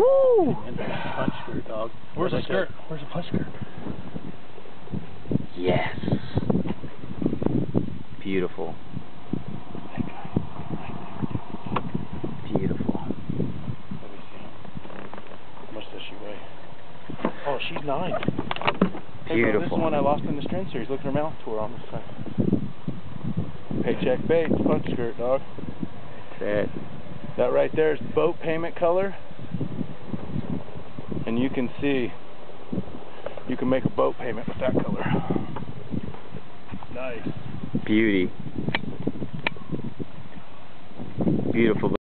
Woo! And the punch skirt, dog. Where's the skirt? Where's the punch skirt? Yes. Beautiful. Beautiful. Let me see. How much does she weigh? Oh, she's 9. Hey, bro, this is the one I lost in the strand series. Look at her mouth tore on this time. Paycheck baits, punch skirt, dog. That's it. That right there is boat payment color. And you can see, you can make a boat payment with that color. Nice. Beauty. Beautiful.